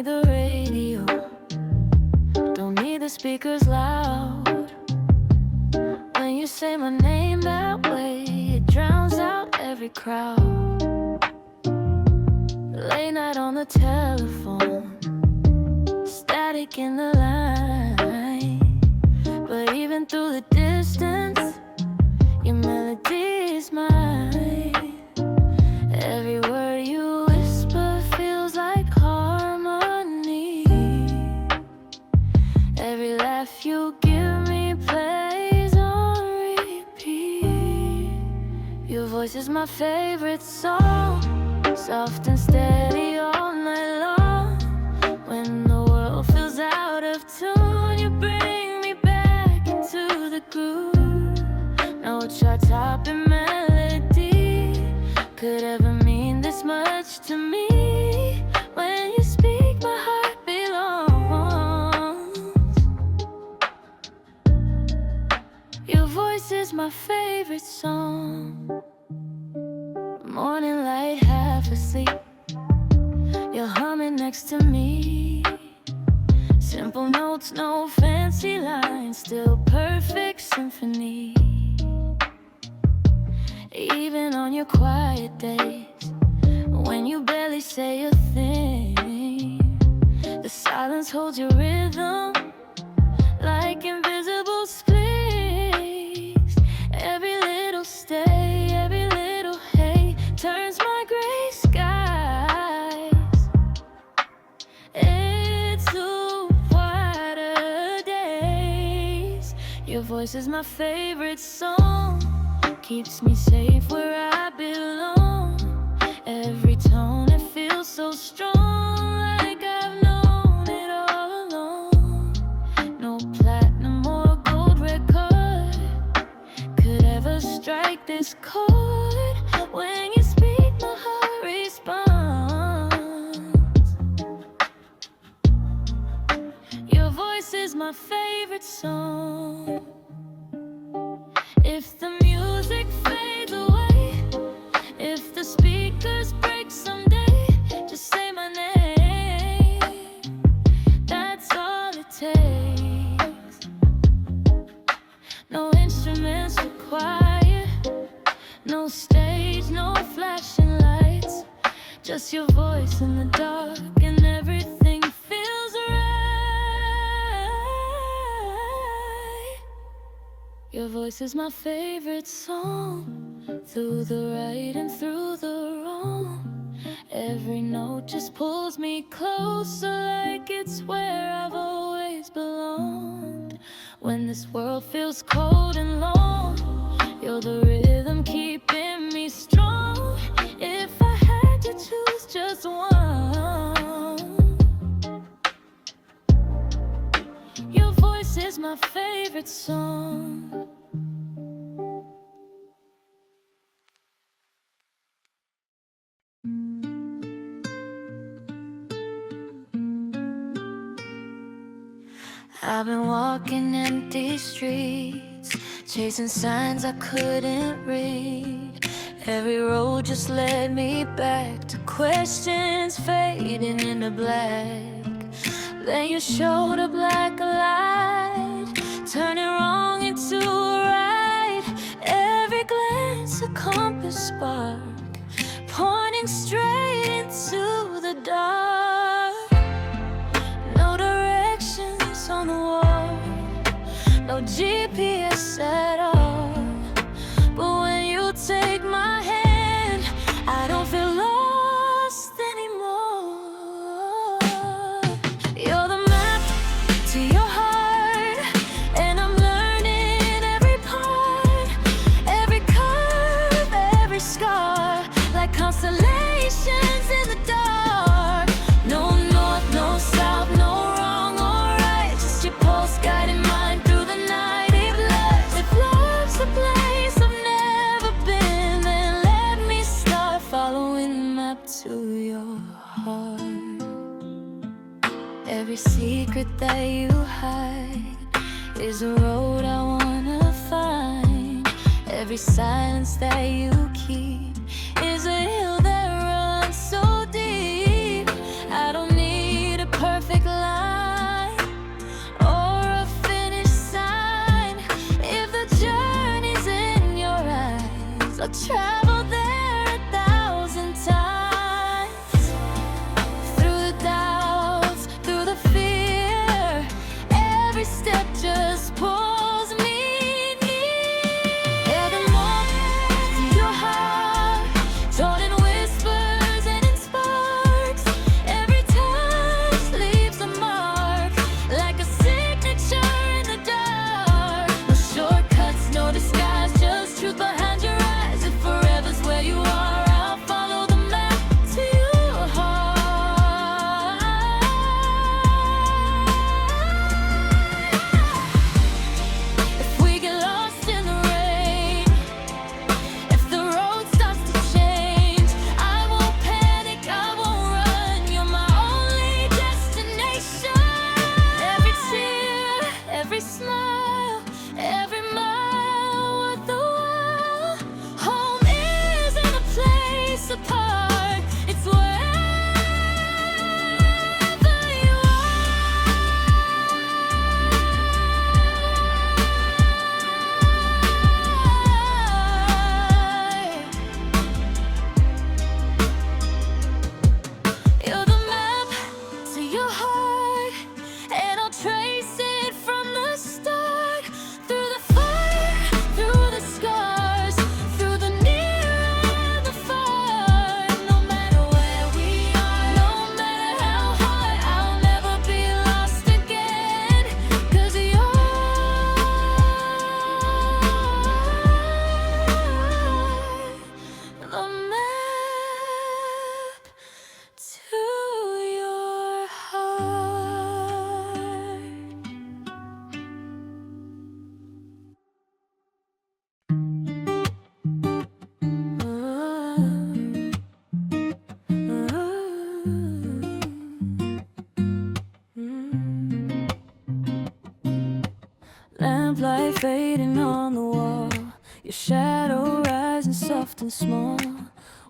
need the radio, don't need the speakers loud. When you say my name that way, it drowns out every crowd. Late night on the telephone, static in the line. But even through the distance, your melody is mine. Every word you whisper feels like harmony. Every laugh you give me plays on repeat. Your voice is my favorite song, soft and steady all night long. When the world feels out of tune, you bring me back into the groove. No chart-topping melody could ever mean this much to me. When you speak, my heart belongs. Your voice is my favorite song. Morning light, half asleep, you're humming next to me. Simple notes, no fancy lines, still perfect symphony. Even on your quiet days, when you barely say a thing, the silence holds your rhythm like invisible splits. Every little stay, every little hey turns my gray skies into whiter days. Your voice is my favorite song, keeps me safe where I belong. Every tone, it feels so strong, like I've known it all along. No platinum or gold record could ever strike this chord. When you speak, my heart responds. Your voice is my favorite song. If the music fades away, if the speakers break someday, just say my name, that's all it takes. No instruments required, no stage, no flashing lights, just your voice in the dark and everything feels right. Your voice is my favorite song, through the right and through the wrong. Every note just pulls me closer, like it's where I've always belonged. When this world feels cold and long, you're the rhythm keeping me strong. If I had to choose just one, your voice is my favorite song. I've been walking empty streets, chasing signs I couldn't read. Every road just led me back to questions fading into black. Then you showed up like a light, turning wrong into a right. Every glance a compass spark, pointing straight into the dark. No directions on the wall, no GPS at all. But when you take my hand, I don't feel lost anymore. You're the map to your heart, and I'm learning every part, every curve, every scar, like constellations in the dark. No north, no south, no wrong or right, just your pulse guiding mine through the night. If love's a place I've never been, then let me start following the map to your heart. Every secret that you hide is a road I wanna find. Every silence that you keep is a hill that runs so deep. I don't need a I'll travel there 1,000 times. Through the doubts, through the fear, every step just pulls me near. Yeah, the moment to your heart, torn in whispers and in sparks. Every touch leaves a mark, like a signature in the dark. No shortcuts, no disguise, just truth behind your eyes. If forever's where you are, I'll follow the map to your heart. If we get lost in the rain, if the road starts to change, I won't panic, I won't run. You're my only destination. Every tear, every smile, every mile worth the while. Home isn't a place apart, it's wherever you are. You're the map to your heart, and I'll trace it from the start. Through the fire, through the scars, through the near and the far. No matter where we are, no matter how hard, I'll never be lost again. 'Cause you're the map to your heart. Lamplight fading on the wall, your shadow rising soft and small.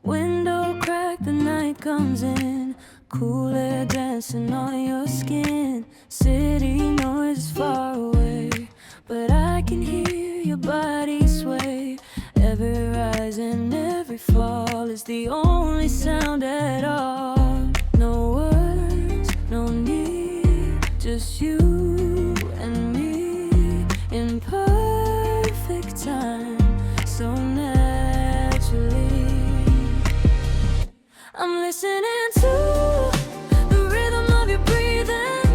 Window crack, the night comes in, cool air dancing on your skin. City noise is far away, but I can hear your body sway. Every rise and every fall is the only sound at all. No words, no need, just you and me in perfect time, so naturally. I'm listening to the rhythm of your breathing,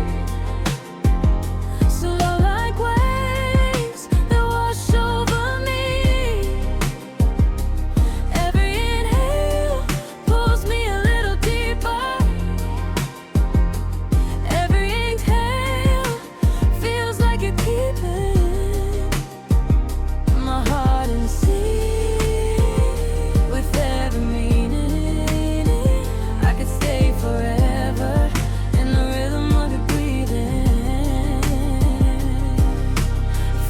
slow like waves that wash over me. Every inhale pulls me a little deeper, every exhale feels like you're keeping my heart in sync with every meaning. I could stay forever in the rhythm of your breathing.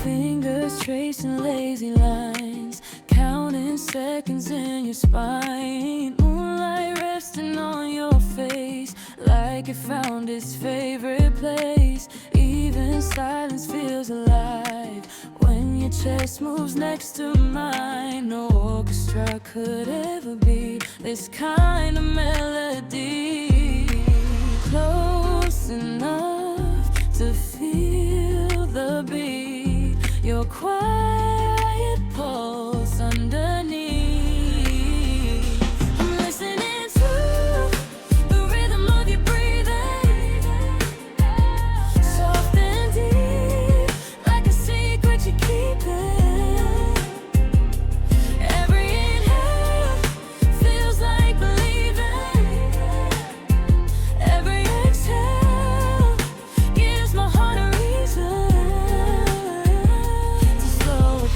Fingers tracing lazy lines, counting seconds in your spine. Moonlight resting on your face, like it found its favorite place. Even silence feels alive when your chest moves next to mine. No orchestra could ever be this kind of melody. Close enough to feel the beat, your quiet pulse underneath. I'm listening to the rhythm of your breathing, soft and deep, like a secret you're keeping. Every inhale feels like believing, every exhale gives my heart a reason to slow it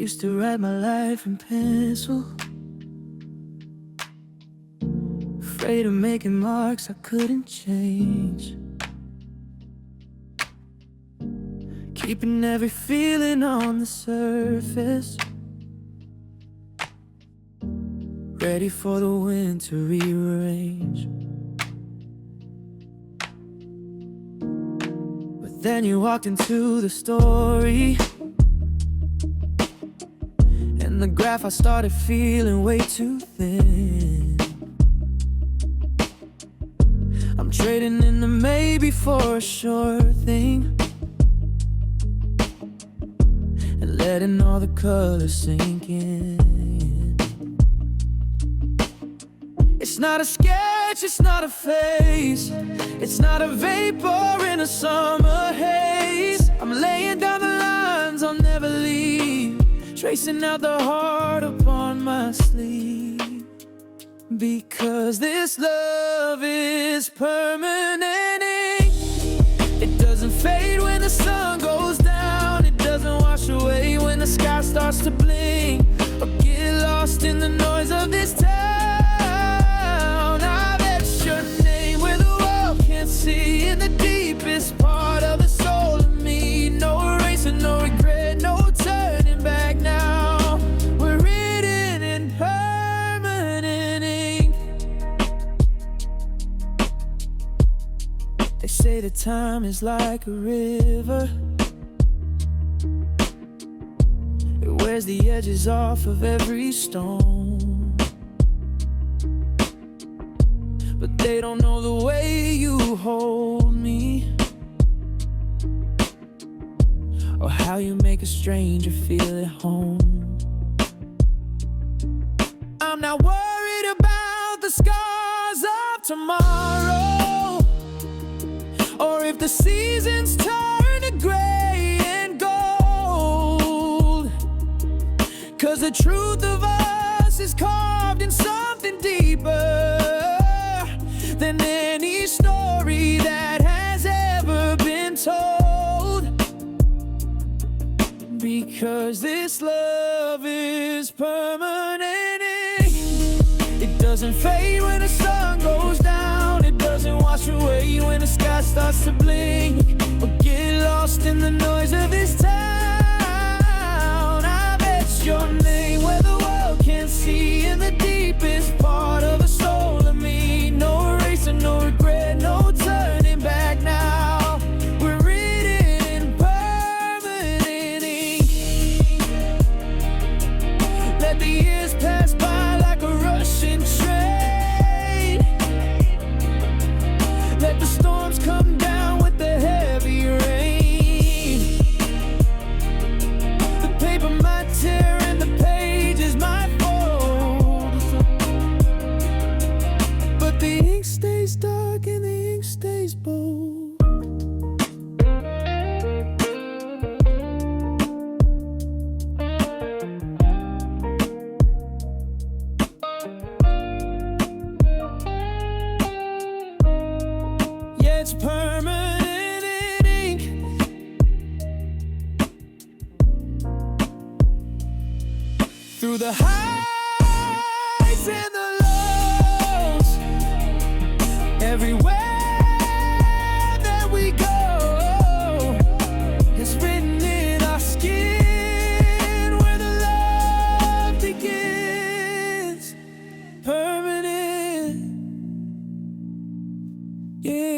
used to write my life in pencil, afraid of making marks I couldn't change, keeping every feeling on the surface, ready for the wind to rearrange. But then you walked into the story, and the graph I started feeling way too thin. I'm trading in the maybe for a sure thing, and letting all the colors sink in. It's not a sketch, it's not a face, it's not a vapor in a summer haze. I'm laying down the lines I'll never leave, tracing out the heart upon my sleeve. Because this love is permanent ink. It doesn't fade when the sun goes down, it doesn't wash away when the sky starts to blink, or get lost in the noise of this town. I've etched your name where the world can't see, in the deepest part of the soul of me. No erasing, no regret, no turning back now. We're written in permanent ink. They say that time is like a river, it wears the edges off of every stone, but they don't know the way you hold me, or how you make a stranger feel at home. I'm not worried about the scars of tomorrow, or if the seasons turn to gray and gold, 'cause the truth of us is carved in something deeper than any story that has ever been told. Because this love is permanent. It doesn't fade when the sun goes down, it doesn't wash away when the sky starts to blink, or get lost in the noise of this town. I've etched your name where the world can't see, in the deepest part of the soul of me. No erasing, no regret, no turning back now. We're written in permanent ink. Let the years pass by like a rushing train, let the storms come down with the heavy rain. The paper might tear and the pages might fold, but the ink stays dark and the ink stays bold. Yeah, it's permanent ink. Through the highs and the lows, everywhere that we go, it's written in our skin where the love begins. Permanent, yeah.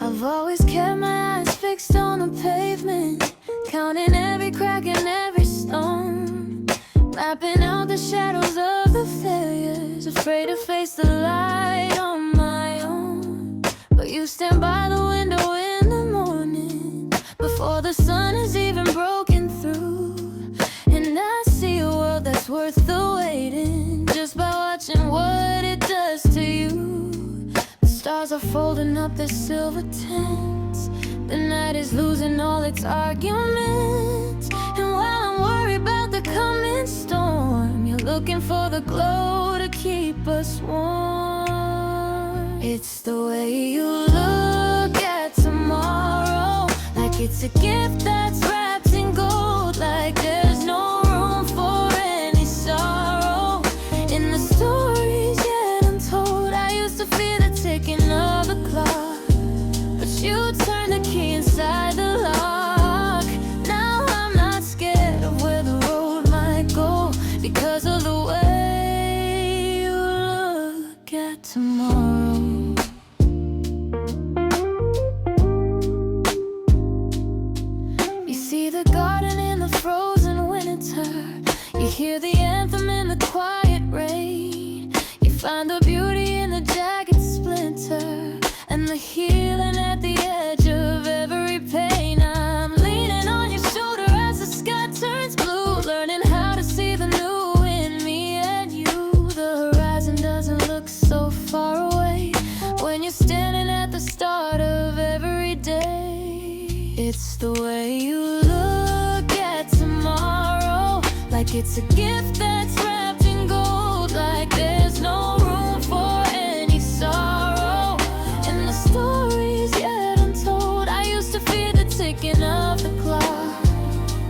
I've always kept my eyes fixed on the pavement, counting every crack and every stone, mapping out the shadows of the failures, afraid to face the light on my own. But you stand by the window in the morning, before the sun has even broken through, and I see a world that's worth the waiting, just by watching what it does to you. The stars are folding up their silver tents, The night is losing all its arguments, and while I'm worried about the coming storm, you're looking for the glow to keep us warm. It's the way you look at tomorrow, like it's a gift that's wrapped in gold, like there's no room for any sorrow in the stories yet untold. I used to fear the ticking of the clock, but you turned the key inside the lock. Now I'm not scared of where the road might go, because of the way you look at tomorrow. You see the garden in the frozen winter, you hear the anthem in the quiet rain, you find the beauty in the jagged splinter and the healing at the edge of every pain. I'm leaning on your shoulder as the sky turns blue, learning how to see the new in me and you. The horizon doesn't look so far away when you're standing at the start of every day. It's the way you look at tomorrow, like it's a gift that's wrapped in gold, like there's no room for any sorrow in the stories yet untold. I used to fear the ticking of the clock,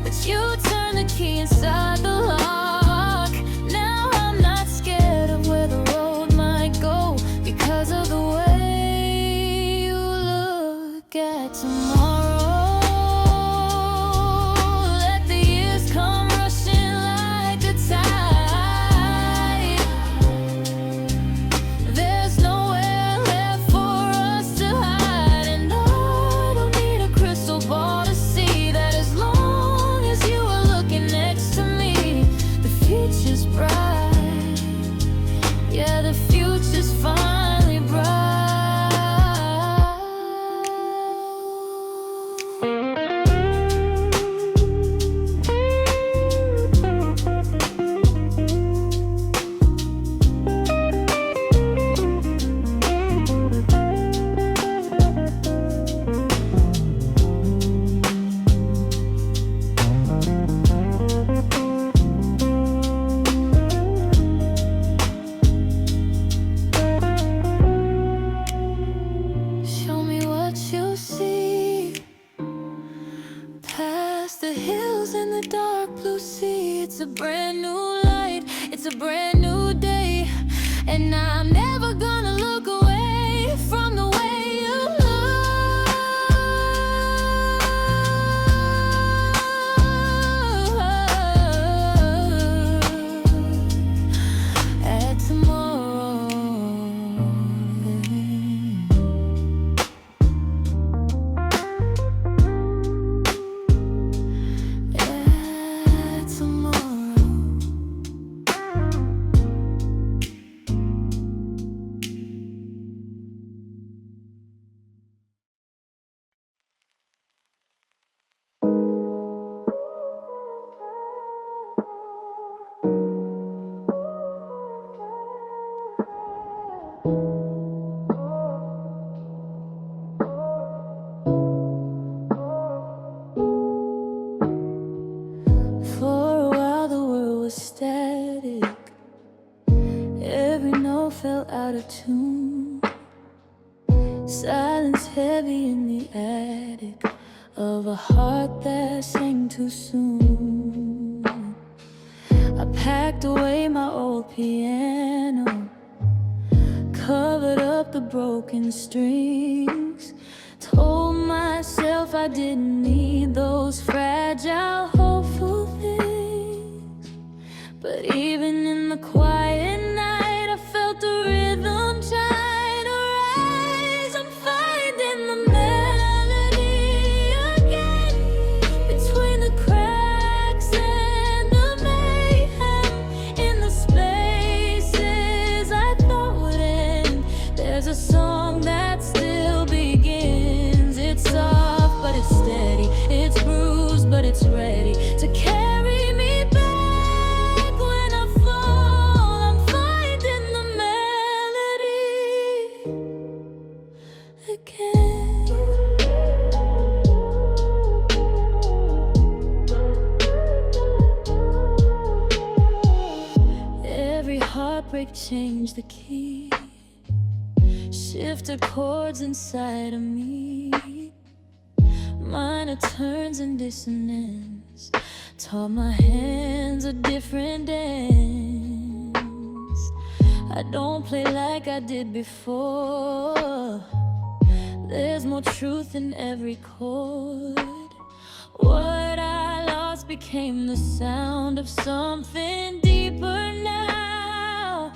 but you turned the key inside the lock. Now I'm not scared of where the road might go, because of the way you look at tomorrow. Let the years come rushing like the tide. There's nowhere left for us to hide, and I don't need a crystal ball to see that as long as you are looking next to me, the future's bright. Yeah, the future's finally bright. Show me what you see past the hills and the dark blue sea. It's a brand new light, it's a brand new day, and I'm never gonna look away from the way you look at tomorrow. Yeah, tomorrow. For a while the world was static, every note felt out of tune, silence heavy in the attic of a heart that sang too soon. I packed away my old piano, covered up the broken strings, told myself I didn't need those fragile, hopeful things. But even in the quiet night, I felt the rhythm trying to rise. I'm finding the melody again, between the cracks and the mayhem, in the spaces I thought would end. There's a song that still begins. It's soft, but it's steady. It's bruised, but it's ready to carry me back when I fall. break, change the key, shifted chords inside of me, minor turns and dissonance, taught my hands a different dance. I don't play like I did before. There's more truth in every chord. What I lost became the sound of something deeper now.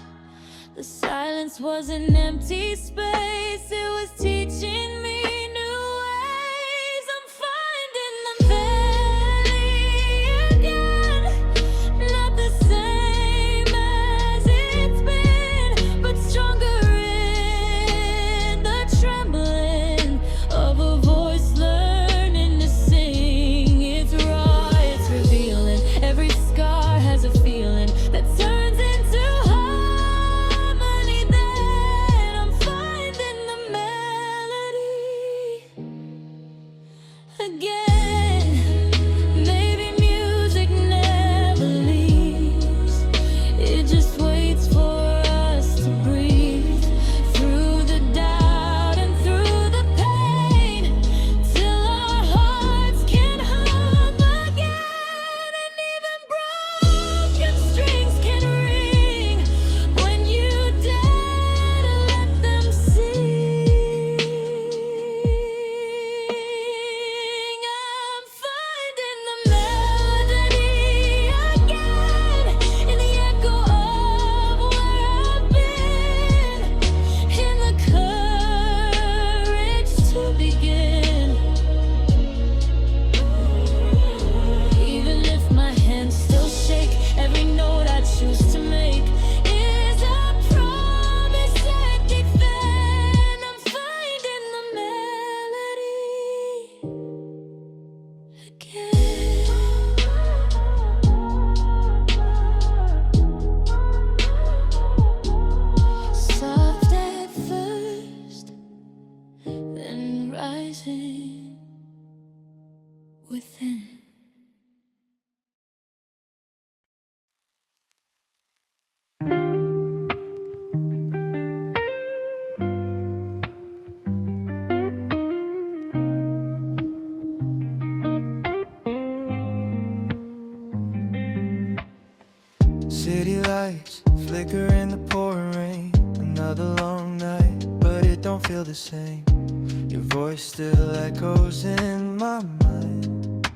The silence was an empty space. It was teaching me new ways. I'm finding the melody again. Not the same as it's been, but stronger in the trembling of a voice learning to sing. It's raw, it's revealing. Every scar has a feeling that turns into harmony. Then I'm finding the melody again. Maybe music never leaves. It just waits for us to breathe through the doubt and through the pain, till our hearts can hum again. And even broken strings can ring when you dare to let them sing. I'm finding the melody again in the echo of where I've been, in the courage to begin. Even if my hands still shake, every note I choose to make is a promise that defend. I'm finding the melody again. Soft at first, then rising within. City lights flicker in the pouring rain. Another long night, but it don't feel the same. Your voice still echoes in my mind,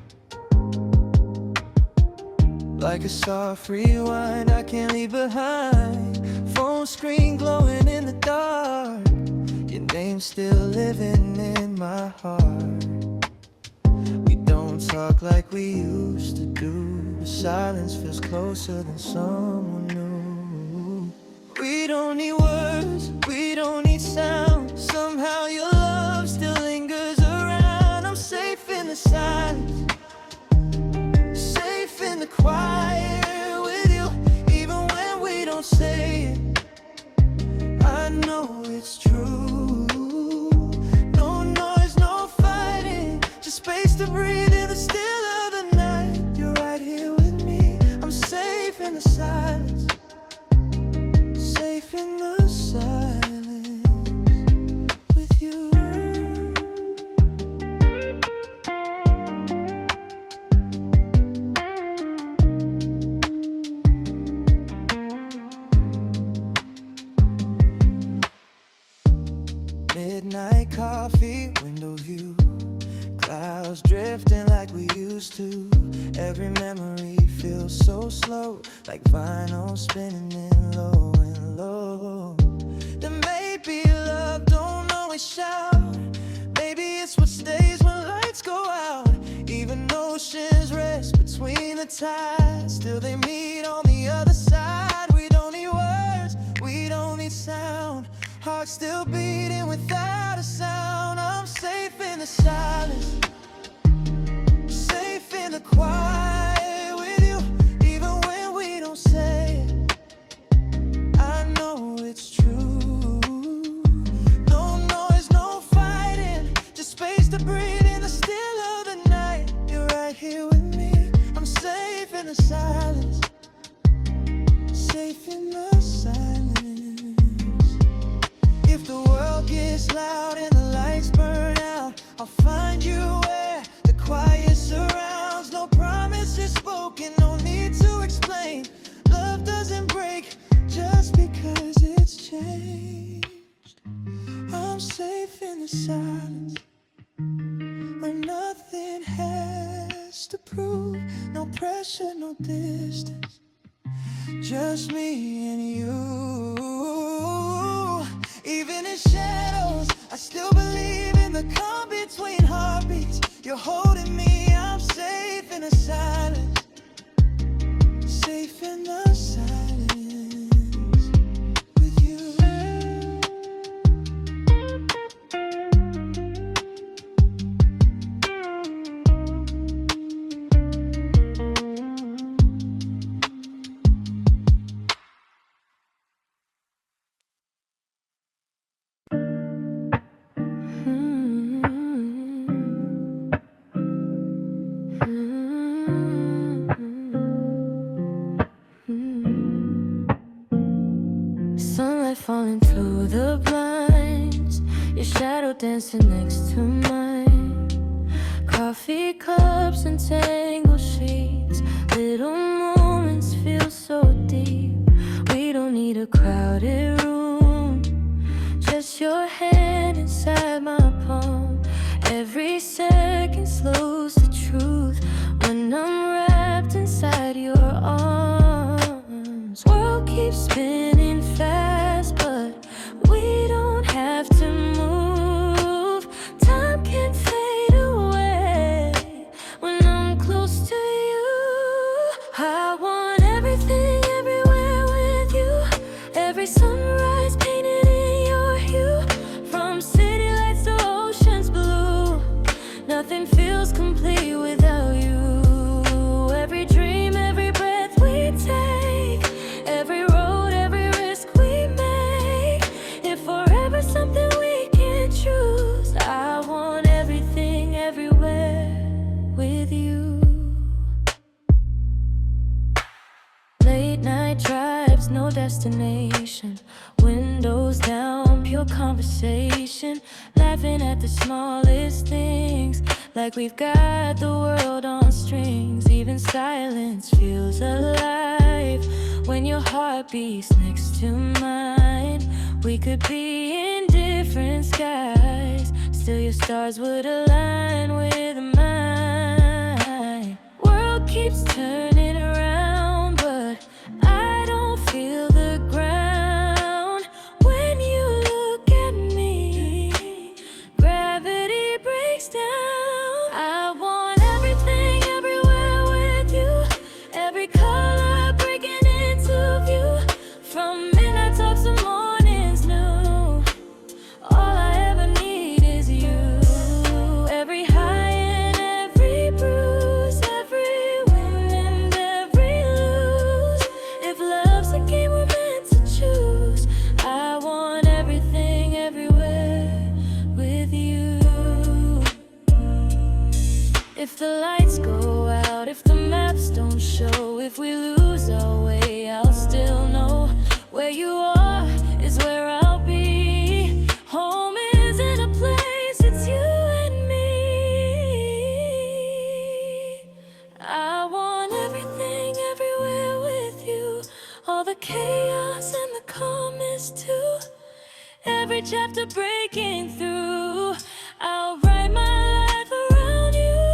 like a soft rewind I can't leave behind. Phone screen glowing in the dark, your name's still living in my heart. We don't talk like we used to do, but silence feels closer than someone new. We don't need words, we don't need sound. Somehow your love still lingers around. I'm safe in the silence, safe in the quiet with you, even when we don't say it. I know it's true. No noise, no fighting, just space to breathe in the still of the night. You're right here with me. I'm safe in the silence, safe in the silence with you. Midnight coffee, window view, clouds drifting like we used to. Every memory feels so slow, like vinyl spinning in low and low. There may be love, don't always shout. Maybe it's what stays when lights go out. Even oceans rest between the tides, still they meet on the other side. We don't need words, we don't need sound. Heart still beating without a sound. I'm safe in the silence, safe in the quiet with you, even when we don't say it. I know it's true. No noise, no fighting, just space to breathe in the still of the night. You're right here with me. I'm safe in the silence, safe in the silence. silence, where nothing has to prove. No pressure, no distance, just me and you. Even in shadows, I still believe in the calm between heartbeats. You're holding me, I'm safe in the silence, safe in the silence with you. Sunlight falling through the blinds, your shadow dancing next to mine. Coffee cups and tangled sheets, little moments feel so deep. We don't need a crowded room, just your hand inside my palm. Every second slows the truth when I'm wrapped inside your arms. World keeps spinning fast, but we don't have to move. Time can fade away when I'm close to you. I want everything everywhere with you. Every sunrise painted in your hue. From city lights to ocean's blue, nothing feels complete without you. Every dream, every breath we take, every road, every risk we make. If forever something we can't choose, I want everything everywhere with you. Late night drives, no destination. Windows down, pure conversation. Laughing at the smallest things, like we've got the world on strings. Even silence feels alive when your heart beats next to mine. We could be in different skies, still your stars would align with mine. World keeps turning around, but I don't feel the ground. When you look at me, gravity breaks down. I want everything everywhere with you. Every color breaking into view. From midnight talks to morning's new, all I ever need is you. Every high and every bruise, every win and every lose. If love's a game we're meant to choose, I want everything everywhere with you. If the lights go out, if the maps don't show, if we lose our way, I'll still know where you are is where I'll be. Home isn't a place, it's you and me. I want everything everywhere with you. All the chaos and the calmness too. Every chapter breaking through, I'll write my life around you.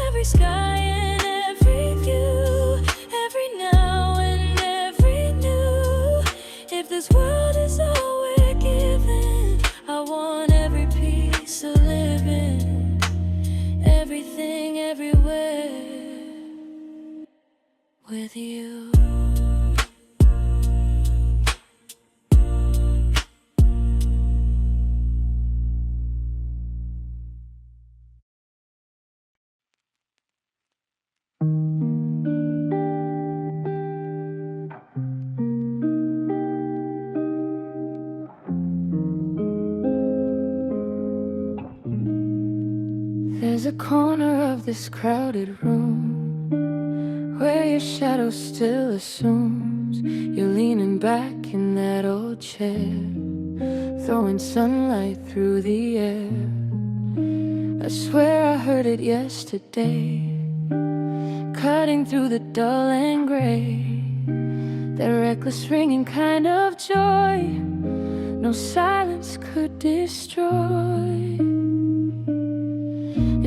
Every sky and every view, every now and every new. If this world is all we're given, I want every piece of living. Everything everywhere with you. There's a corner of this crowded room where your shadow still assumes you're leaning back in that old chair, throwing sunlight through the air. I swear I heard it yesterday, cutting through the dull and gray. That reckless ringing kind of joy no silence could destroy.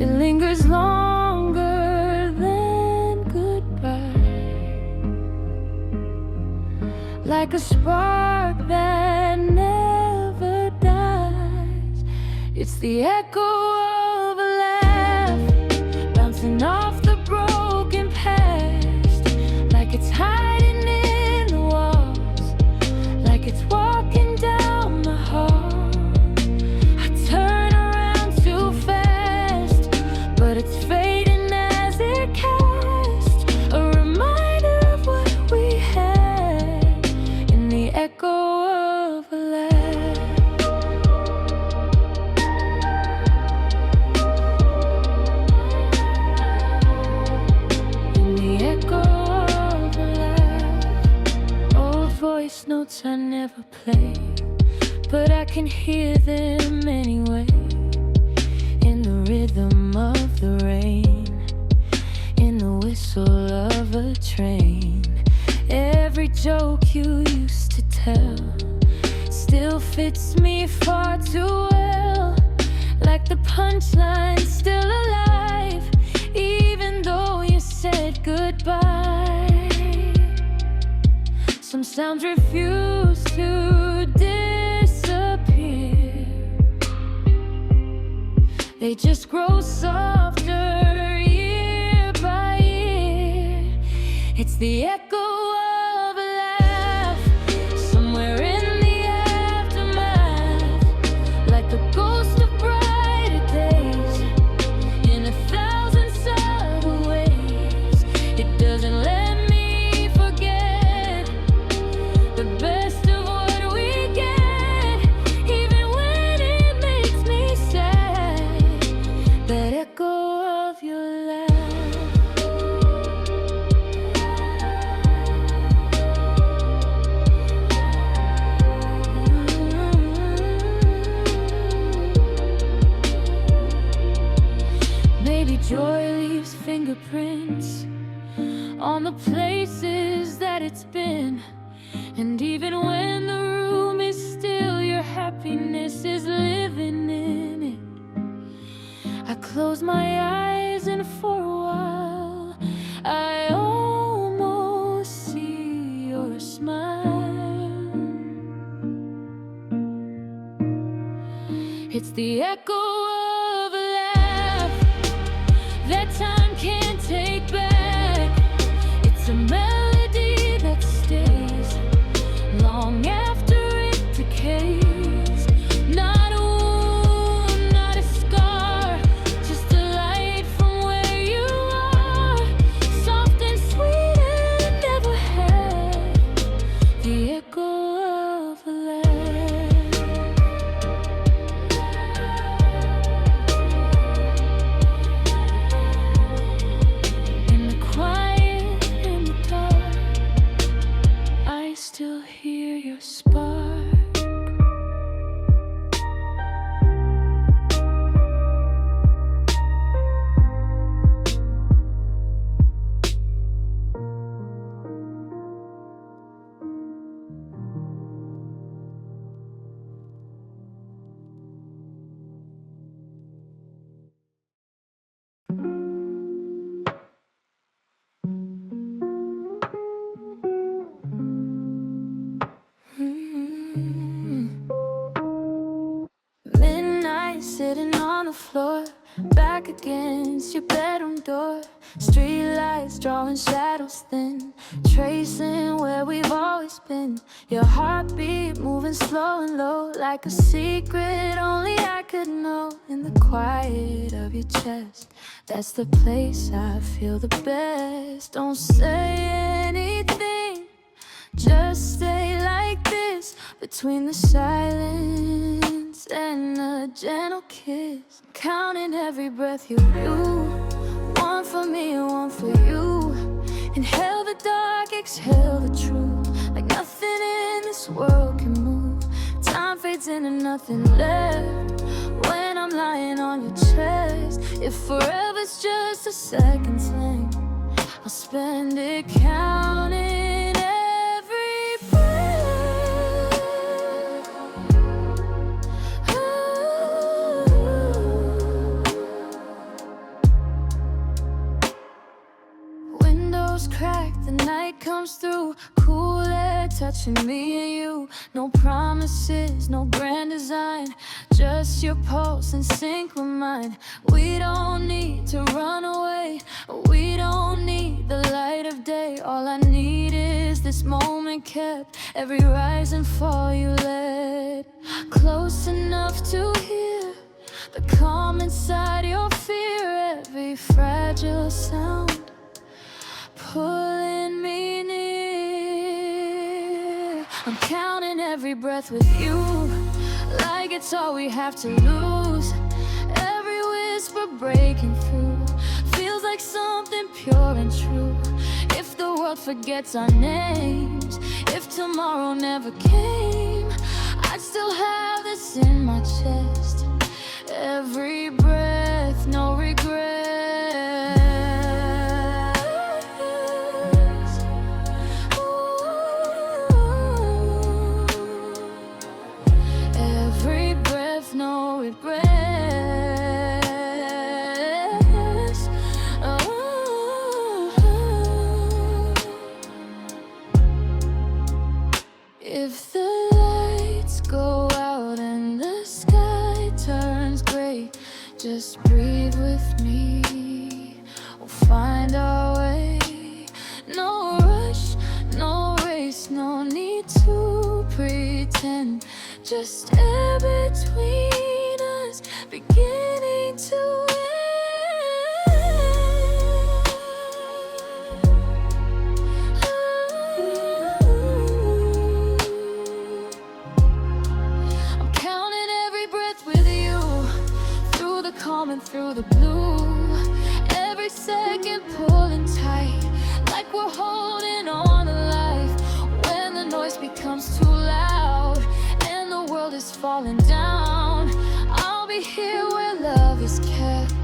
It lingers longer than goodbye, like a spark that never dies. It's the echo of a laugh bouncing off the broken past, like it's hiding in the walls, like it's walking down the hall. I turn around too fast, but it's fading as it casts a reminder of what we had in the echo of a laugh. In the echo of a laugh. Old voice notes I never played, but I can hear them anyway. In the rhythm of the rain, in the whistle of a train. Every joke you used to tell still fits me far too well, like the punchline's still alive, even though you said goodbye. Some sounds refuse to disappear, they just grow softer year by year. It's the echo of a laugh somewhere in the aftermath, like the ghost of brighter days in 1,000 subtle ways. It doesn't let me forget the best of what we get, even when it makes me sad. That echo of your laugh. Maybe joy leaves fingerprints on the places that it's been, and even when the room is still, your happiness is living in it. I close my eyes and for a while I almost see your smile. It's the echo of a laugh that time can't take back. It's a melody that stays long after it decays. Not a wound, not a scar, just a light from where you are, soft and sweet and never had the echo of a laugh. In the quiet, in the dark, I still hear your spark. Midnight sitting on the floor, back against your bedroom door. Street lights drawing shadows thin, tracing where we've always been. Your heartbeat moving slow and low, like a secret only I could know. In the quiet of your chest, that's the place I feel the best. Don't say anything, just stay like this, between the silence and a gentle kiss. Counting every breath you do, one for me and one for you. Inhale the dark, exhale the truth, like nothing in this world can move. Time fades into nothing left when I'm lying on your chest. If forever's just a second's length, I'll spend it counting every breath. touching me and you. No promises, no grand design, just your pulse in sync with mine. We don't need to run away, we don't need the light of day. All I need is this moment kept, every rise and fall you led. Close enough to hear the calm inside your fear, every fragile sound pulling me near. I'm counting every breath with you, like it's all we have to lose. Every whisper breaking through feels like something pure and true. If the world forgets our names, if tomorrow never came, I'd still have this in my chest. Every breath, no regrets. Every breath, no regrets. If the lights go out and the sky turns gray, just breathe with me, we'll find our way. No rush, no race, no need to pretend. Just air between us, beginning to end. I'm counting every breath with you, through the calm and through the blue. Every second pulling tight, like we're holding on to life. When the noise becomes too loud and the world is falling down, I'll be here where love is kept.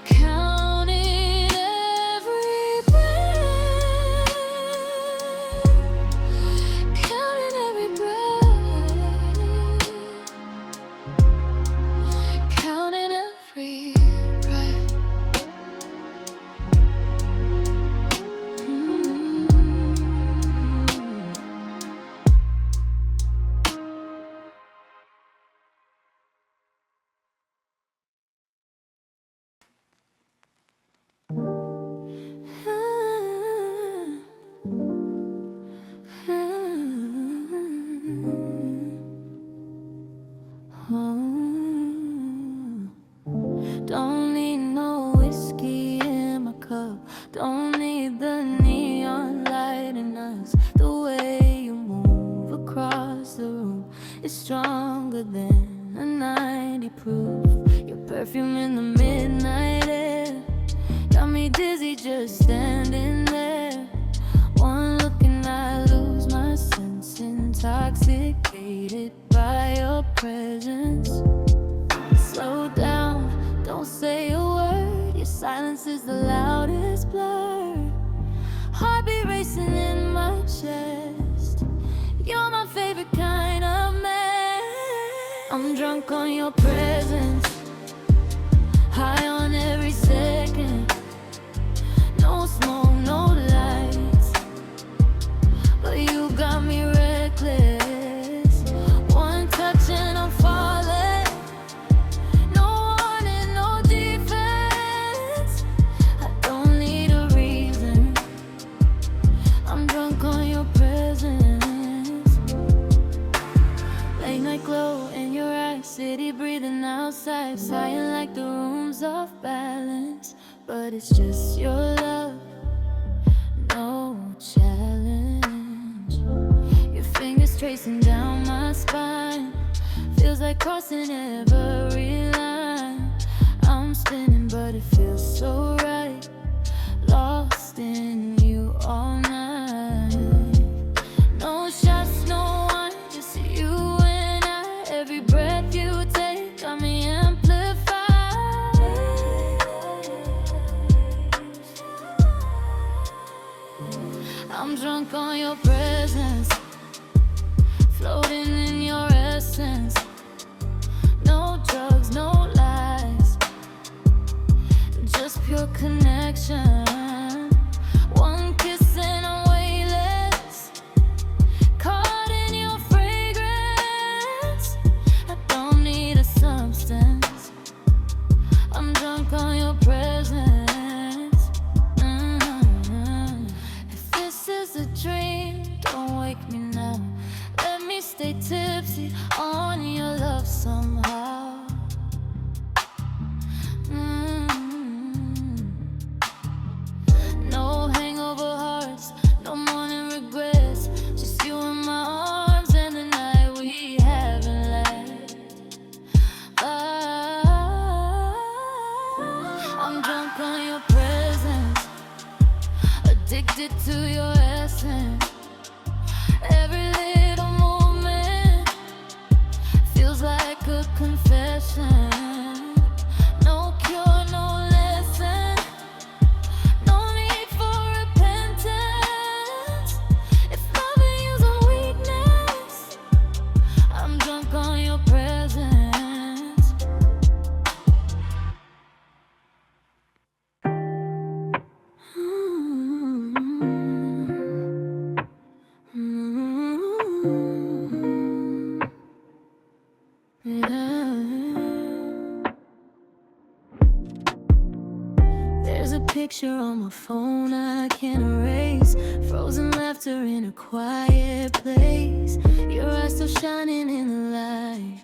Counting every breath, counting every breath, counting every breath. Don't need no whiskey in my cup, don't need the neon lighting us. The way you move across the room is stronger than a 90 proof. Your perfume in the midnight air got me dizzy just standing there. One look and I lose my sense, intoxicated by your presence. Slow down, don't say a word, your silence is the loudest blur. Heartbeat racing in my chest, you're my favorite kind of man. I'm drunk on your presence, high on every second. No smoke, no lights, but you got me reckless. One touch and I'm falling, no warning, no defense. I don't need a reason, I'm drunk on your presence. Late night glow in your eyes, city breathing outside, sighing like the room's off balance. But it's just your love, no challenge. Your fingers tracing down my spine, feels like crossing every line. I'm spinning but it feels so right, lost in you all night. No shots, no wine, just you and I. Every breath you take got me amplified. I'm drunk on your presence, floating in your essence. No drugs, no lies, just pure connection. One kiss and I'm weightless, picture on my phone I can't erase. Frozen laughter in a quiet place. Your eyes still shining in the light,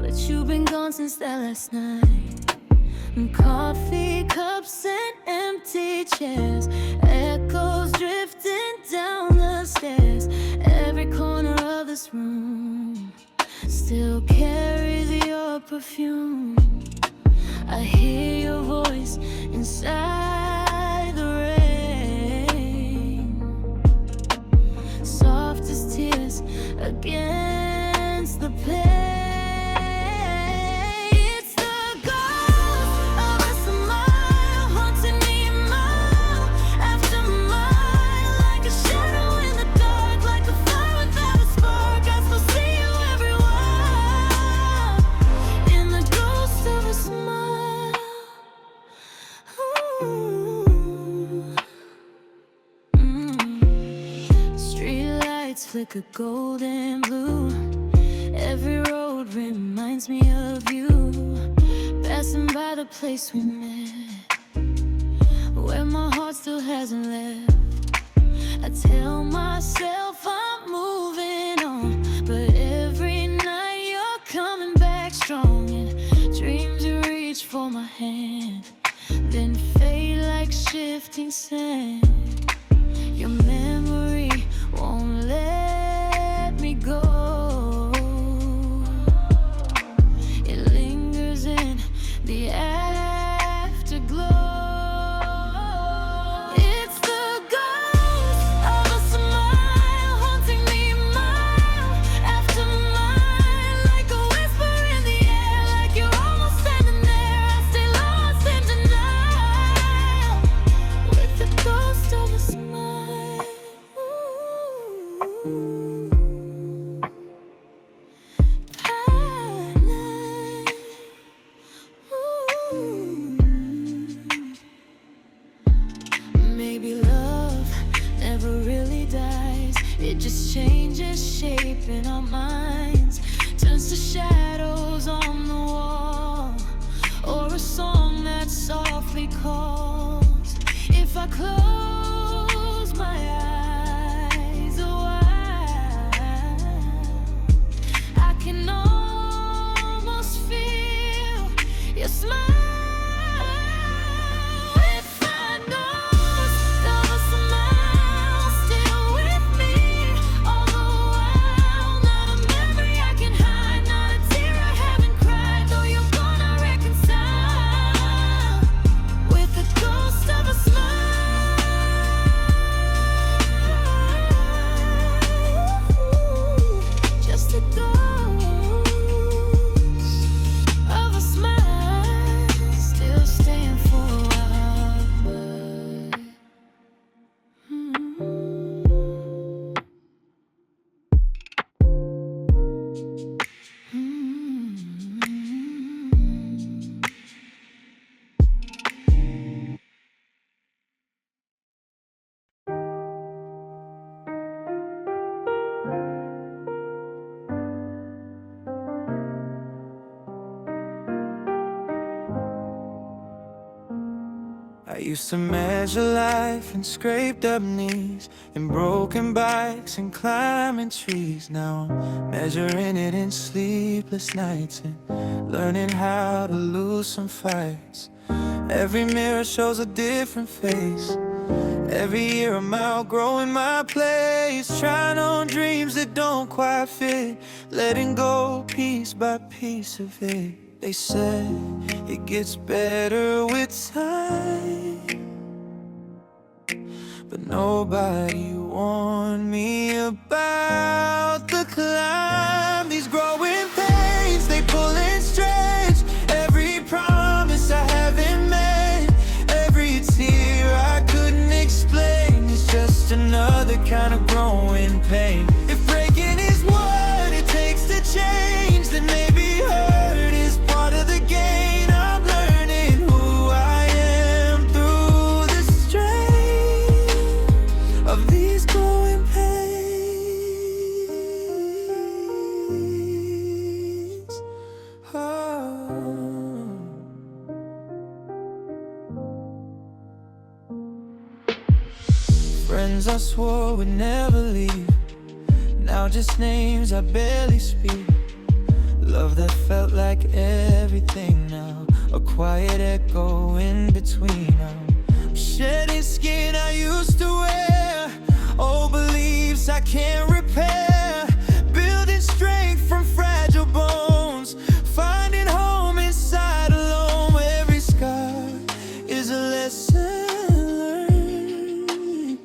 but you've been gone since that last night. Coffee cups and empty chairs, echoes drifting down the stairs. Every corner of this room still carries your perfume. I hear your voice inside the rain, soft as tears against the pane. Flicker golden blue. Every road reminds me of you. Passing by the place we met, where my heart still hasn't left. I tell myself I'm moving on, but every night you're coming back strong. And dreams you reach for my hand, then fade like shifting sand. Your memory won't let me go. It lingers in the afterglow. It's the ghost of a smile haunting me mile after mile, like a whisper in the air, like you're almost standing there. I stay lost in denial with the ghost of a smile. Maybe love never really dies. It just changes shape in our minds, turns to shadows on the wall, or a song that softly calls. If I close my eyes a while, I can almost feel your smile. I used to measure life in scraped up knees, in broken bikes and climbing trees. Now I'm measuring it in sleepless nights and learning how to lose some fights. Every mirror shows a different face. Every year I'm outgrowing my place, trying on dreams that don't quite fit, letting go piece by piece of it. They said it gets better with time, but nobody warned me about the climb. These growing pains, they pull and stretch every promise I haven't met. Every tear I couldn't explain is just another kind of growing pain. If breaking is what it takes to change, then maybe hurt is part of the gain. I'm learning who I am through the strain of these growing pains. Conversations I swore would never leave, now just names I barely speak. Love that felt like everything now, a quiet echo in between. I'm shedding skin I used to wear, old beliefs I can't repair, building strength from fragile bones, finding home inside alone. Every scar is a lesson learned,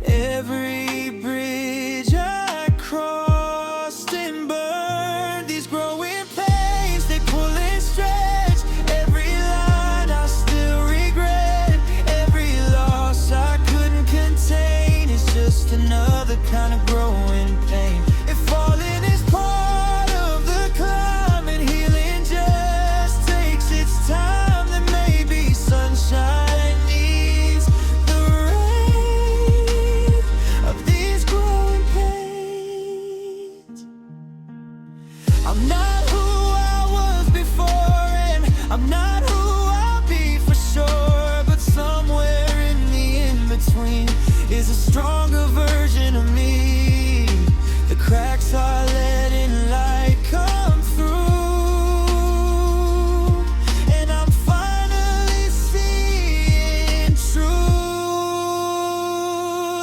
every bridge I crossed and burned. These growing pains, they pull and stretch, every line I still regret, every loss I couldn't contain is just another kind of growing pain. If falling is part of the climb and healing just takes its time, then maybe sunshine needs the rain of these growing pains. I'm not who I was before, and I'm not who I'll be for sure, but somewhere in the in-between is a stronger version of me. The cracks are letting light come through, and I'm finally seeing true.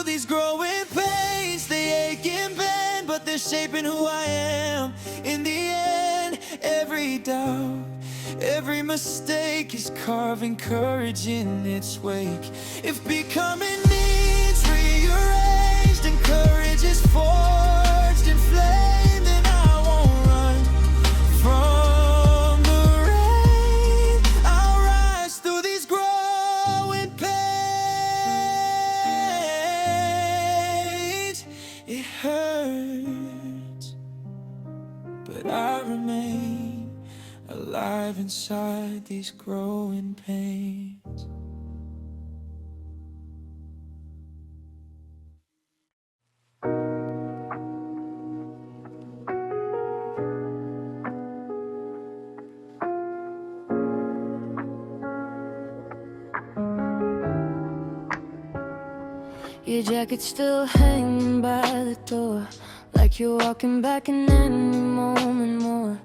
These growing pains, they ache and bend, but they're shaping who I am. In the end, every doubt, every mistake is carving courage in its wake. If becoming needs rearranged and courage is forged in flame, then I won't run from the rain. I'll rise through these growing pains. It hurts, but I remain alive inside these growing pains. Your jacket's still hanging by the door, like you're walking back in any moment more.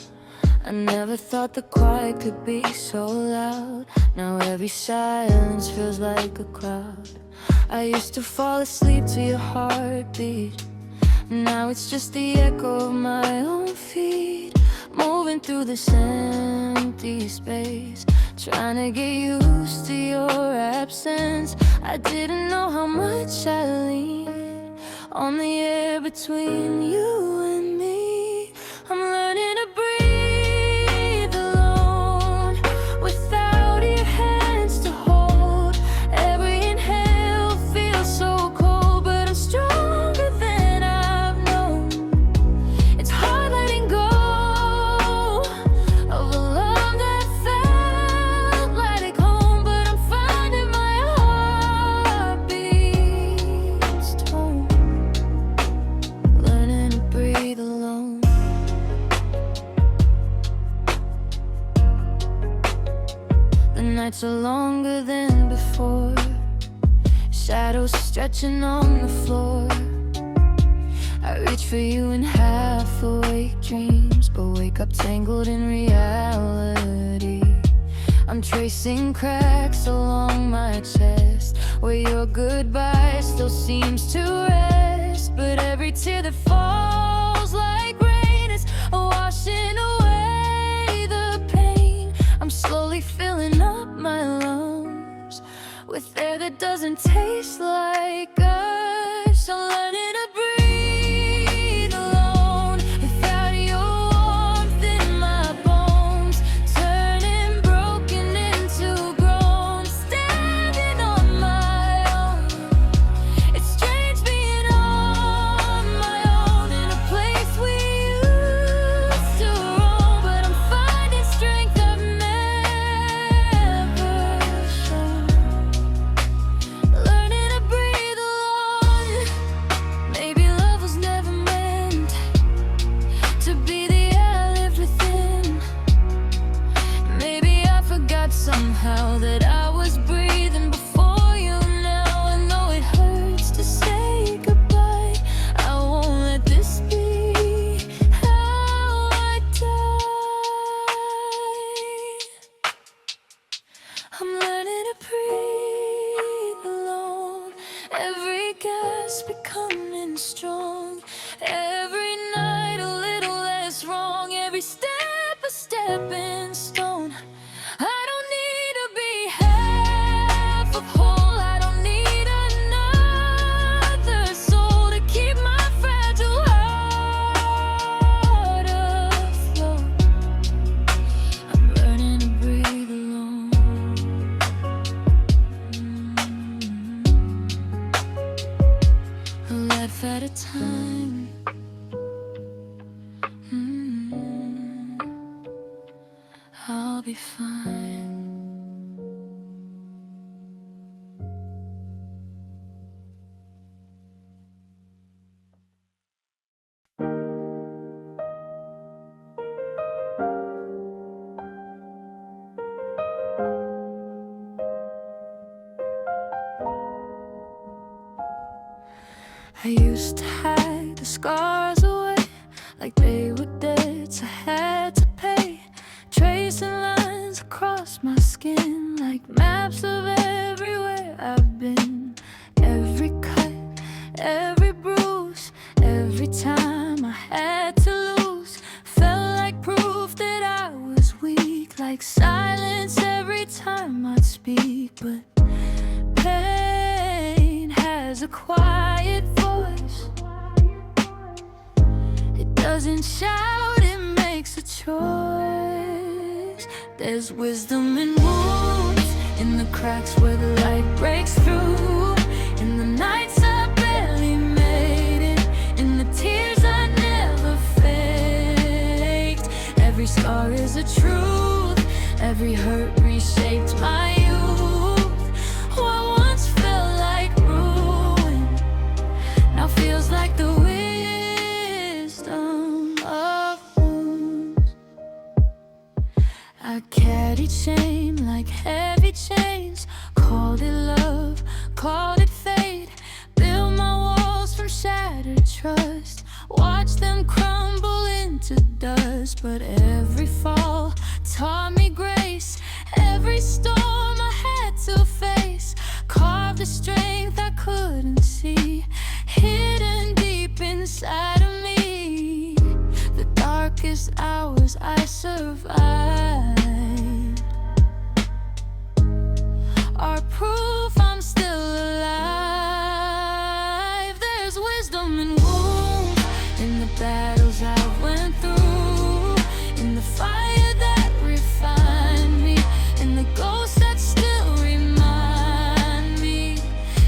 I never thought the quiet could be so loud. Now every silence feels like a crowd. I used to fall asleep to your heartbeat, now it's just the echo of my own feet, moving through this empty space, trying to get used to your absence. I didn't know how much I leaned on the air between you and me. I'm learning to breathe alone, without your hands to hold. Every inhale feels so cold, but I'm stronger than I've known. It's hard letting go of a love that felt like home, but I'm finding my heartbeat's tone, learning to breathe alone. The nights are longer than before, shadows stretching on the floor. I reach for you in half-awake dreams, but wake up tangled in reality. I'm tracing cracks along my chest, where your goodbye still seems to rest. But every tear that falls like rain is washing away the pain. I'm slowly filling up my lungs with air that doesn't taste like us. I'm learning to breathe alone, without your warmth in my bones, turning broken into grown, standing on my own. It's strange being on my own in a place we used to roam, but I'm finding strength I've never shown. Learning to breathe alone. fine. I'll be fine. I used to hide the scars away like they were debts I had to pay, tracing lines across my skin like maps of everywhere I've been. Every cut, every bruise, every time I had to lose felt like proof that I was weak, like silence every time I'd speak. But pain has a quiet voice. It doesn't shout, it makes a choice. There's wisdom in wounds, in the cracks where the light breaks through, in the nights I barely made it, in the tears I never faked. Every scar is a truth, every hurt reshaped my youth. What once felt like ruin now feels like the wisdom of wounds. I carried shame like heavy chains, called it love, called it fate, built my walls from shattered trust, watched them crumble into dust. But every fall taught me grace, every storm I had to face carved a strength I couldn't see, hidden deep inside of me. The darkest hours I survived are proof I'm still alive. There's wisdom in wounds, in the battles I went through, in the fire that refined me, in the ghosts that still remind me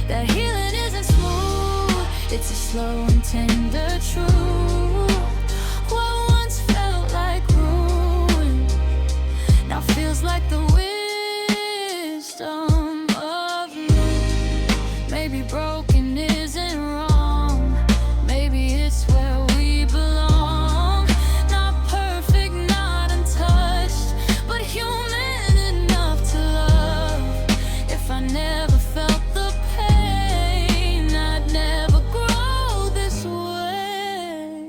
that healing isn't smooth, it's a slow and tender truth. What once felt like ruin now feels like the wisdom of me. Maybe broken isn't wrong, maybe it's where we belong. Not perfect, not untouched, but human enough to love. If I never felt the pain, I'd never grow this way.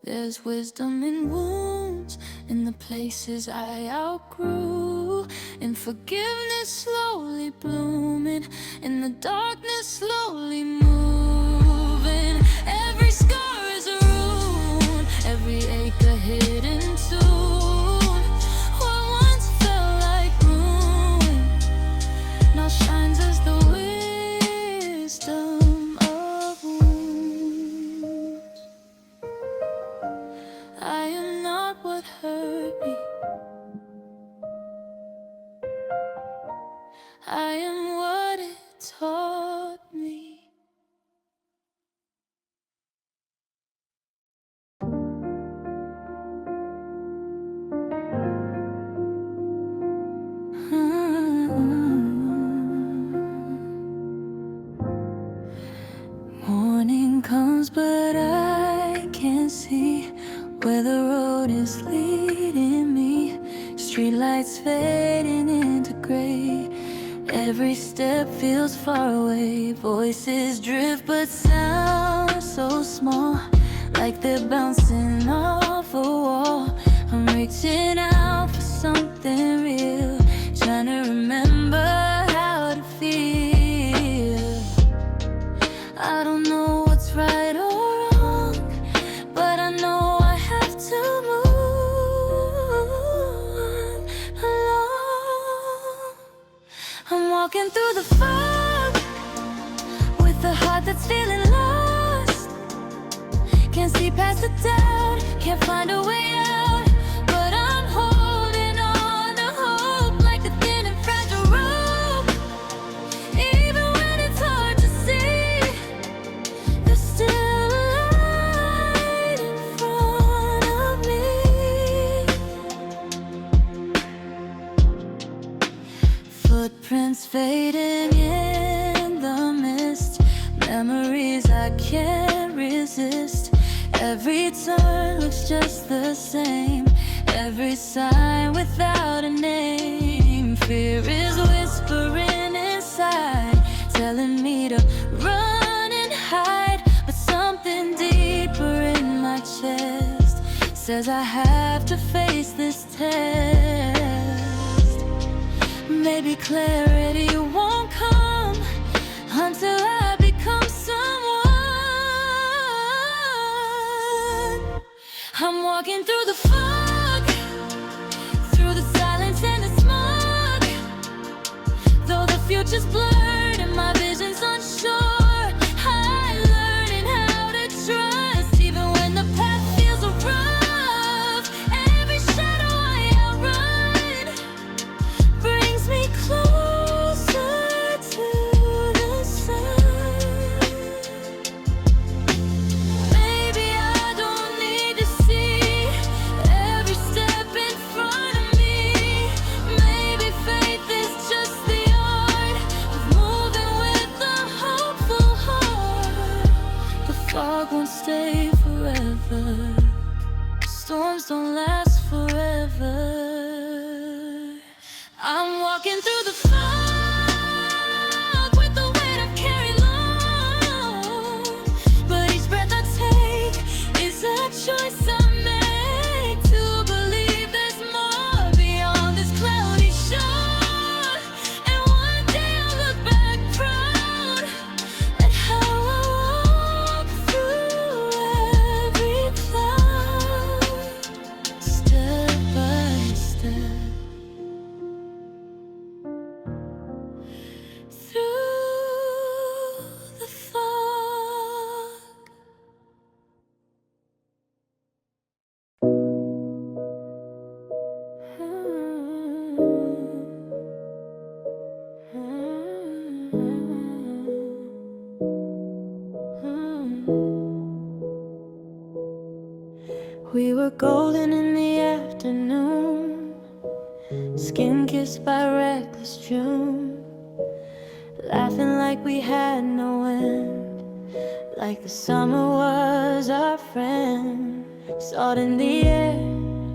There's wisdom in wounds, in the places I outgrew, in forgiveness slowly blooming, in the darkness slowly moving. Every scar is a wound, every ache a hidden tune. What once felt like ruin now shines as the wisdom of wounds. I am not what hurt me, I am what it taught me. Morning comes, but I can't see where the road is leading me. Streetlights fading into gray, every step feels far away. Voices drift but sound so small, like they're bouncing off a wall. I'm reaching out for something real, trying to remember how to feel. I don't know what's right or wrong, but I know I have to move along. I'm walking through the fog with a heart that's feeling lost. Can't see past the doubt, can't find a way out, but I'm holding on to hope like a thin and fragile rope. Even when it's hard to see, memories I can't resist. Every turn looks just the same, every sign without a name. Fear is whispering inside, telling me to run and hide, but something deeper in my chest says I have to face this test. Maybe clarity won't come until I become someone. I'm walking through the fog, through the silence and the smoke. Though the future's blurred and my vision's unsure, I'm learning how to trust, even when the path feels rough. Every shadow I outrun brings me closer to the sun. Maybe I don't need to see every step in front of me. Maybe faith is just the art of moving with a hopeful heart. The fog won't stay forever, storms don't last forever. I'm walking through the fog with the weight I've carried long, but each breath I take is a choice I make to believe there's more beyond this cloudy shore. And one day I'll look back proud at how I walked through every cloud, step by step. Through the fog. We were golden in the afternoon, skin kissed by reckless June, laughing like we had no end, like the summer was our friend. Salt in the air,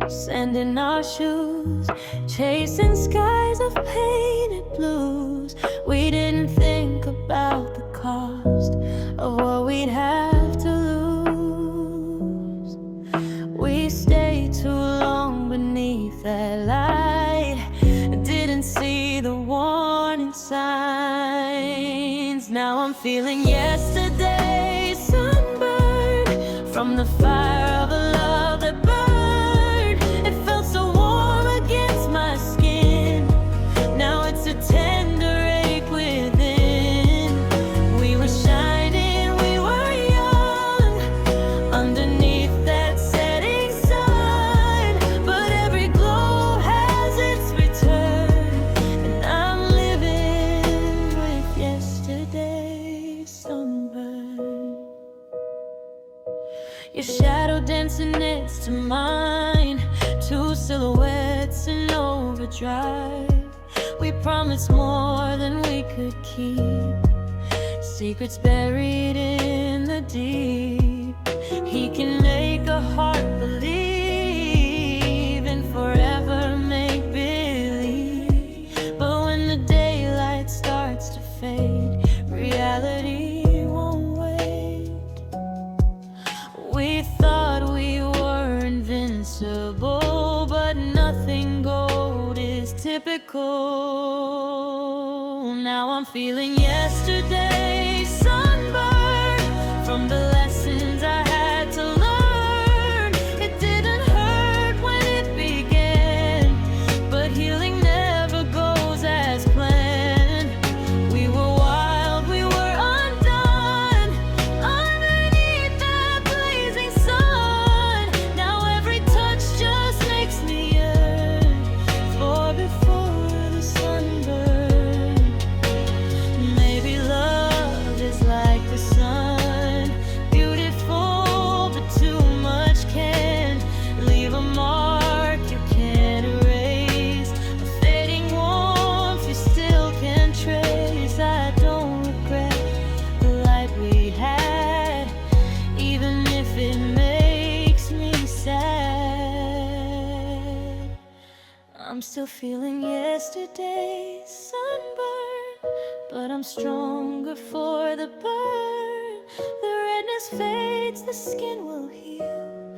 sand in our shoes, chasing skies of painted blues. We didn't think about the cost of what we'd have to lose. We stayed too long beneath that light, didn't see the warning signs. Now I'm feeling yesterday's sunburn from the fire of a love that burned. It felt so warm against my skin. Now it's a tender ache within. We were shining, we were young, underneath that setting sun. But every glow has its return, and I'm living with yesterday's sunburn. Your shadow dancing next to mine, two silhouettes in overdrive. We promised more than we could keep, secrets buried in the deep. He can make a heart believe and forever make believe. But when the daylight starts to fade, reality won't wait. We thought we were invincible, but nothing gold is typical. Now I'm feeling yesterday's sunburn from the lessons I had to learn. It didn't hurt when it began, but healing never goes as planned. We were wild, we were undone, underneath that blazing sun. Now every touch just makes me yearn for before the sunburn. Maybe love I'm still feeling yesterday's sunburn, but I'm stronger for the burn. The redness fades, the skin will heal,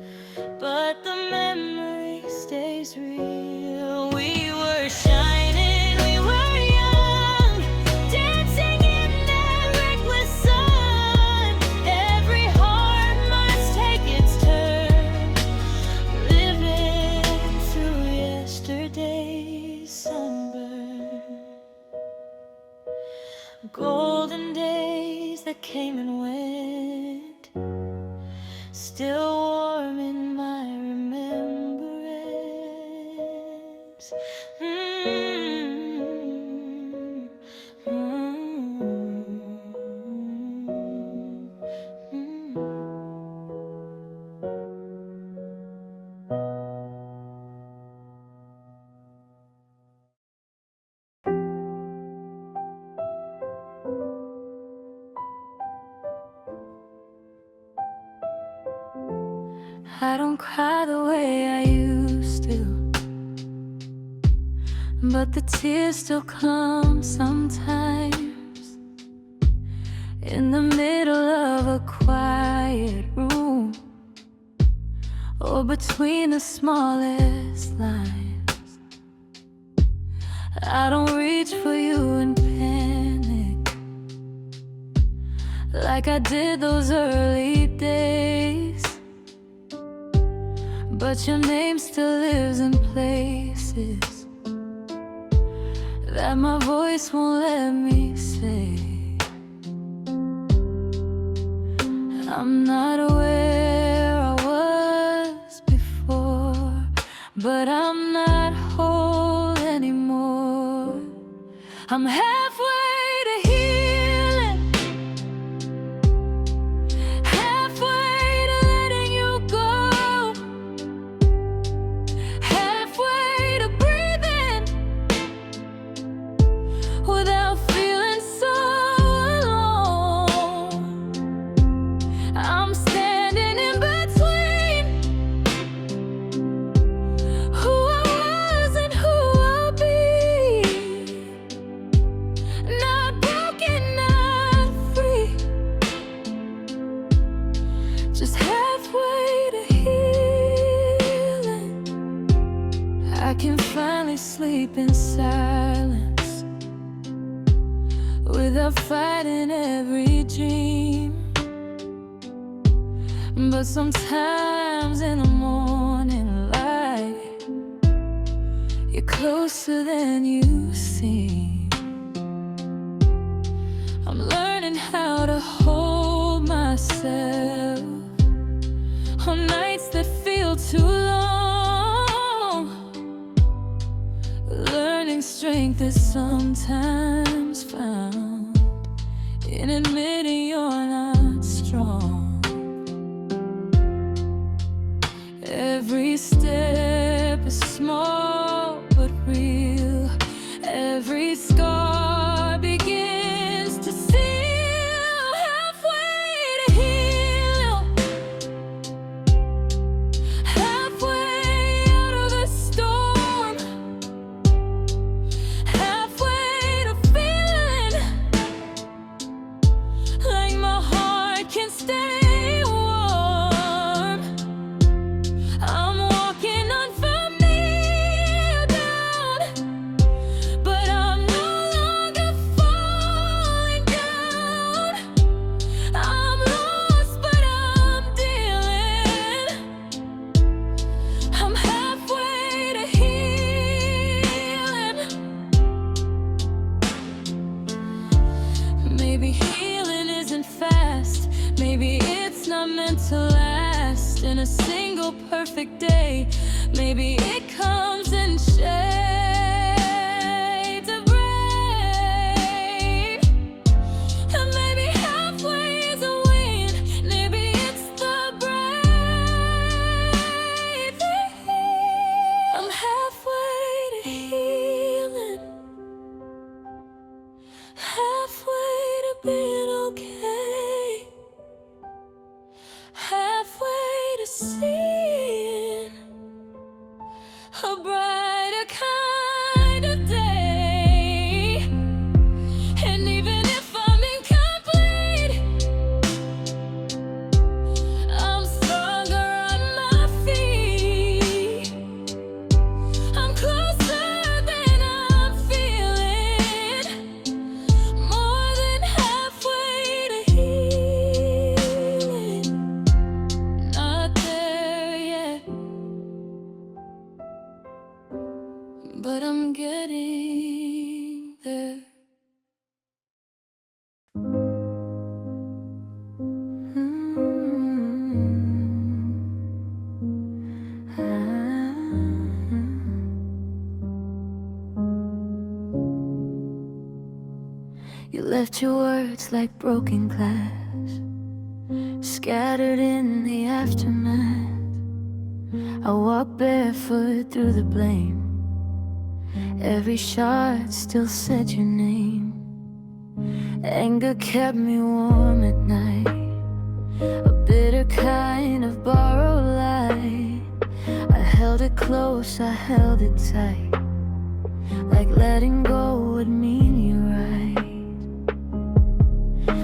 but the memory stays real. We were shining, we were young, dancing in that reckless sun. Every heart must take its turn, living through yesterday's sunburn. Golden days that came and went, still warm in my remembrance. I don't cry the way I used to, but the tears still come sometimes. In the middle of a quiet room, or between the smallest lines, I don't reach for you in panic like I did those early days. But your name still lives in places that my voice won't let me say. I'm not where I was before, but I'm not whole anymore. I'm halfway to healing, halfway to letting you go, halfway to breathing without feeling so alone. I'm standing in between who I was and who I'll be. Not broken, not free, just halfway to healing. I can finally sleep in silence without fighting every dream. But sometimes in the morning light, you're closer than you seem. I'm learning how to hold myself on nights that feel too long. Learning strength is sometimes found in admitting you're not strong. Every step is small but real. Every scar begins to seal. Halfway to heal, halfway out of the storm, halfway to feeling like my heart can stay warm. I'm walking unfamiliar ground, but I'm no longer falling down. I'm lost, but I'm dealing. I'm halfway to healing. Maybe healing isn't fast. Maybe it's not meant to last in a single perfect day. Maybe it comes in shades of gray. And maybe halfway is a win. Maybe it's the breathing. I'm halfway to healing, halfway to being okay, halfway to seeing a brighter kind. left your words like broken glass, scattered in the aftermath. I walked barefoot through the blame. Every shot still said your name. Anger kept me warm at night, a bitter kind of borrowed light. I held it close, I held it tight, like letting go would mean you're right.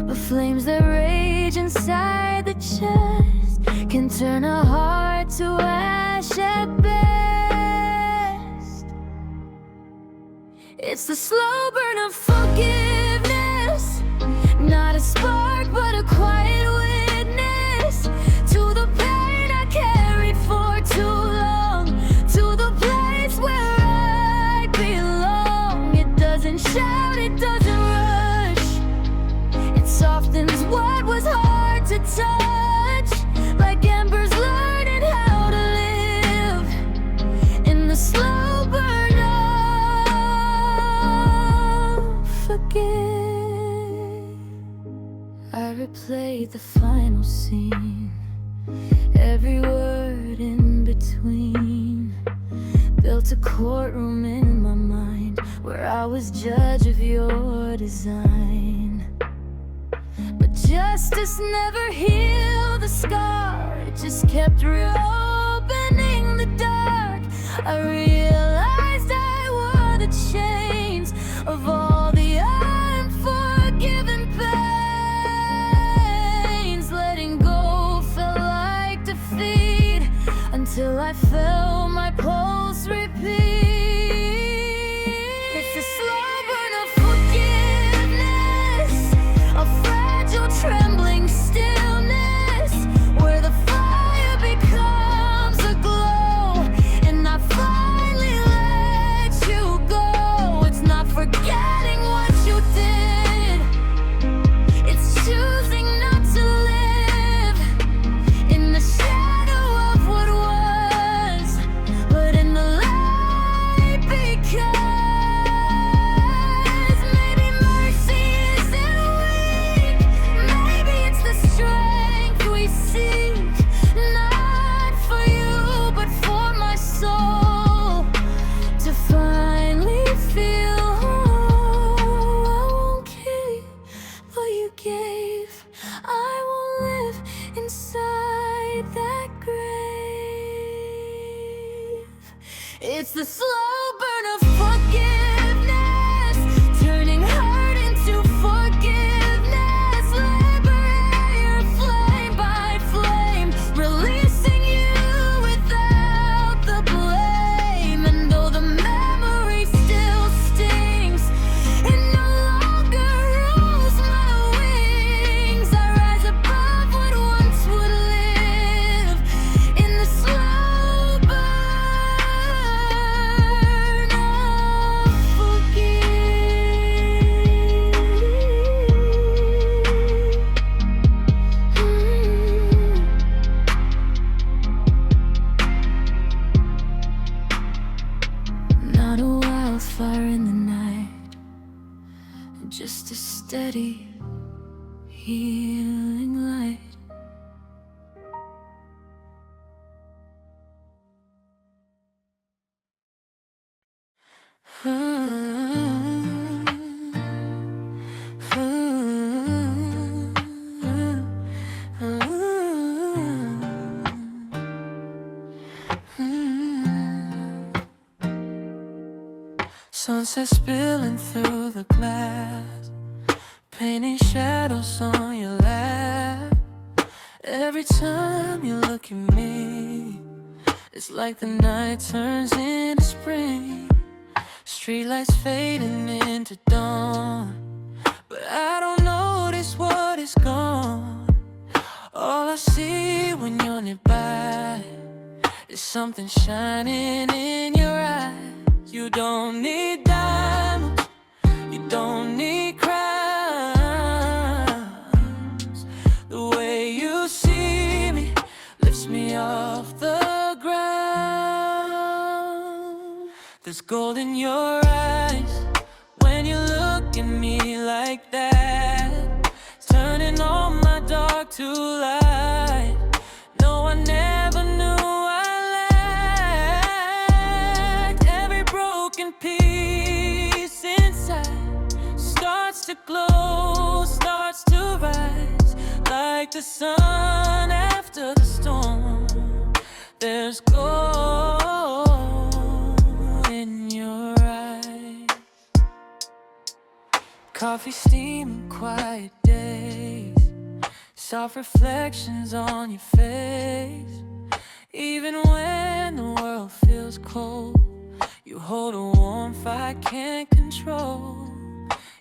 But flames that rage inside the chest can turn a heart to ash at best. It's the slow burn of forgiveness, not a spark but a quiet witness to the pain I carried for too long, to the place where I belong. It doesn't shout, it doesn't rush, it softens what was hard to touch, like embers learning how to live in the slow burn of forgive. I replayed the final scene, every word in between. Built a courtroom in my mind where I was judge of your design. But justice never healed the scar, it just kept reopening the dark. I realized I wore the chains of all the unforgiven pains. Letting go felt like defeat until I felt my pulse repeat. It's a slow burn of forgiveness, a fragile trembling stillness, where the fire becomes a glow, and I finally let you go. It's not forgetting what you did, it's choosing not to live in the shadow of what was, but in the light, because maybe mercy isn't weak, maybe it's the strength we seek, not for you but for my soul, to finally feel whole. I won't keep what you gave, I won't live inside that grave. It's the slow burn of forgiveness, turning hurt into forgiveness. Liberate flame by flame, releasing you without the blame. And though the memory still stings, it no longer rules my wings. I rise above what once would live in the slow burn of Not a wildfire in the night, just a steady, healing light. Sunset spilling through the glass, painting shadows on your lap. Every time you look at me, it's like the night turns into spring. Streetlights fading into dawn, but I don't notice what is gone. All I see when you're nearby is something shining in your eyes. You don't need diamonds, you don't need crowns. The way you see me lifts me off the ground. There's gold in your eyes when you look at me like that. to light. No, I never knew I lacked. Every broken piece inside starts to glow, starts to rise like the sun after the storm. There's gold in your eyes. Coffee steaming, quiet days, soft reflections on your face. Even when the world feels cold, you hold a warmth I can't control.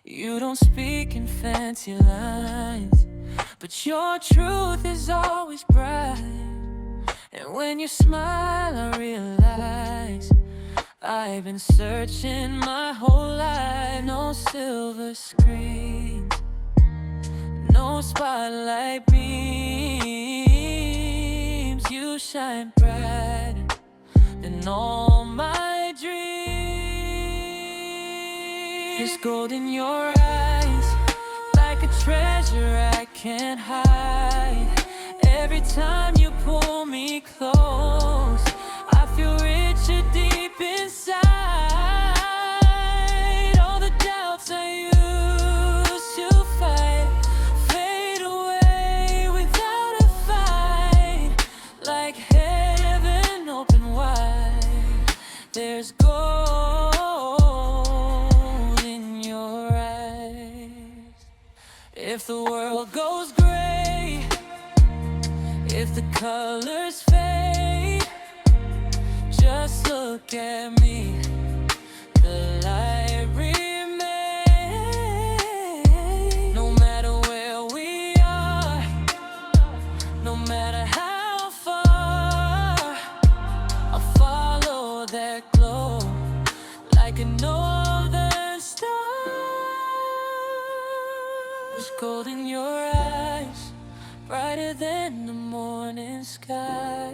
You don't speak in fancy lines, but your truth is always bright. And when you smile, I realize I've been searching my whole life. No silver screens, no spotlight beams. You shine brighter than all my dreams. There's gold in your eyes, like a treasure I can't hide. Every time you pull me close, I feel richer deep inside. All the doubts I used to fight fade away without a fight, like heaven open wide. There's gold in your eyes. If the world goes gray, if the colors fade, just look at me, the light remains. No matter where we are, no matter how far, I'll follow that glow like a northern star. There's gold in your eyes, brighter than the morning sky.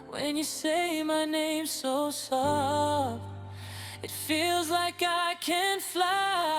When you say my name so soft, it feels like I can fly.